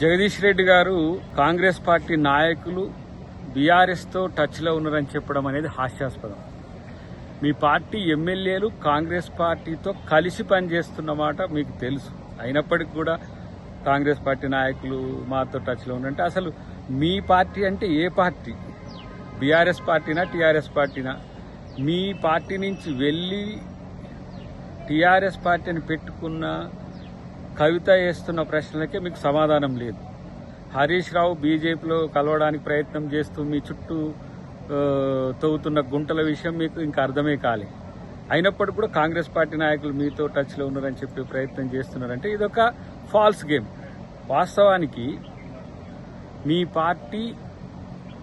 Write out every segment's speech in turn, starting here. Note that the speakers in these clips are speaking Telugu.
జగదీష్ రెడ్డి గారు కాంగ్రెస్ పార్టీ నాయకులు బీఆర్ఎస్తో టచ్లో ఉన్నారని చెప్పడం అనేది హాస్యాస్పదం. మీ పార్టీ ఎమ్మెల్యేలు కాంగ్రెస్ పార్టీతో కలిసి పనిచేస్తున్నమాట మీకు తెలుసు. అయినప్పటికీ కూడా కాంగ్రెస్ పార్టీ నాయకులు మాతో టచ్లో ఉన్నారంటే అసలు మీ పార్టీ అంటే ఏ పార్టీ? బీఆర్ఎస్ పార్టీనా, టీఆర్ఎస్ పార్టీనా? మీ పార్టీ నుంచి వెళ్ళి టీఆర్ఎస్ పార్టీని పెట్టుకున్న కవిత వేస్తున్న ప్రశ్నలకే మీకు సమాధానం లేదు. హరీష్ రావు బీజేపీలో కలవడానికి ప్రయత్నం చేస్తూ మీ చుట్టూ తవ్వుతున్న గుంటల విషయం మీకు ఇంకా అర్థమే కాలే. అయినప్పటికీ కూడా కాంగ్రెస్ పార్టీ నాయకులు మీతో టచ్లో ఉన్నారని చెప్పి ప్రయత్నం చేస్తున్నారంటే ఇదొక ఫాల్స్ గేమ్. వాస్తవానికి మీ పార్టీ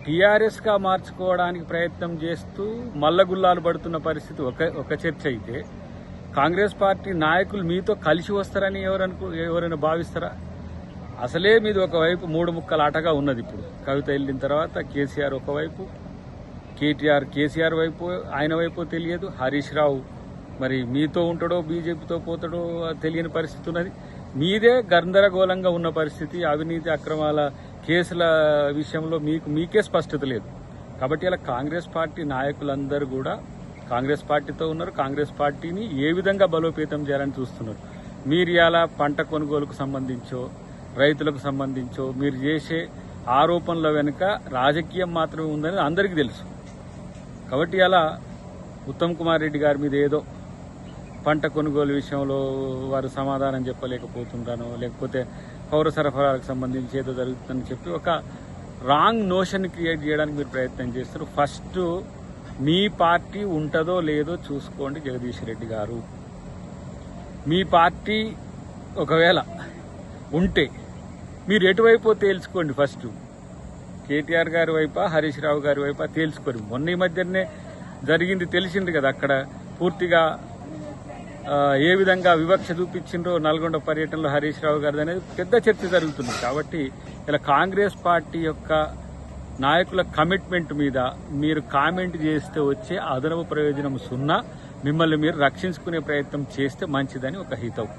టీఆర్ఎస్గా మార్చుకోవడానికి ప్రయత్నం చేస్తూ మల్లగుల్లాలు పడుతున్న పరిస్థితి ఒక చర్చ అయితే, కాంగ్రెస్ పార్టీ నాయకులు మీతో కలిసి వస్తారని ఎవరైనా భావిస్తారా? అసలే మీది ఒకవైపు మూడు ముక్కల ఆటగా ఉన్నది. ఇప్పుడు కవిత వెళ్ళిన తర్వాత కేసీఆర్ ఒకవైపు, కేసీఆర్ వైపు, ఆయన వైపు తెలియదు. హరీష్ రావు మరి మీతో ఉంటాడో బీజేపీతో పోతాడో తెలియని పరిస్థితి ఉన్నది. మీదే గందరగోళంగా ఉన్న పరిస్థితి. అవినీతి అక్రమాల కేసుల విషయంలో మీకే స్పష్టత లేదు. కాబట్టి ఇలా కాంగ్రెస్ పార్టీ నాయకులందరూ కూడా కాంగ్రెస్ పార్టీతో ఉన్నారు. కాంగ్రెస్ పార్టీని ఏ విధంగా బలోపేతం చేయాలని చూస్తున్నారు. మీరు ఇలా పంట కొనుగోలుకు సంబంధించో, రైతులకు సంబంధించో మీరు చేసే ఆరోపణల వెనుక రాజకీయం మాత్రమే ఉందని అందరికీ తెలుసు. కాబట్టి అలా ఉత్తమ్ కుమార్ రెడ్డి గారి మీద ఏదో పంట కొనుగోలు విషయంలో వారు సమాధానం చెప్పలేకపోతున్నారనో, లేకపోతే పౌర సరఫరాలకు సంబంధించి ఏదో జరుగుతుందని చెప్పి ఒక రాంగ్ నోషన్ క్రియేట్ చేయడానికి మీరు ప్రయత్నం చేస్తారు. ఫస్ట్ మీ పార్టీ ఉంటుందో లేదో చూసుకోండి జగదీష్ రెడ్డి గారు. మీ పార్టీ ఒకవేళ ఉంటే మీరు ఎటువైపో తేల్చుకోండి. ఫస్ట్ కేటీఆర్ గారి వైపా, హరీష్ రావు గారి వైపా తేల్చుకోండి. మొన్న ఈ మధ్యనే జరిగింది తెలిసింది కదా, అక్కడ పూర్తిగా ఏ విధంగా వివక్ష చూపించిండ్రో నల్గొండ పర్యటనలో హరీష్ రావు గారిది అనేది పెద్ద చర్చ జరుగుతుంది. కాబట్టి ఇలా కాంగ్రెస్ పార్టీ యొక్క నాయకుల కమిట్మెంట్ మీద మీరు కామెంట్ చేస్తే వచ్చే అదనపు ప్రయోజనం సున్నా. మిమ్మల్ని మీరు రక్షించుకునే ప్రయత్నం చేస్తే మంచిదని ఒక హితవు.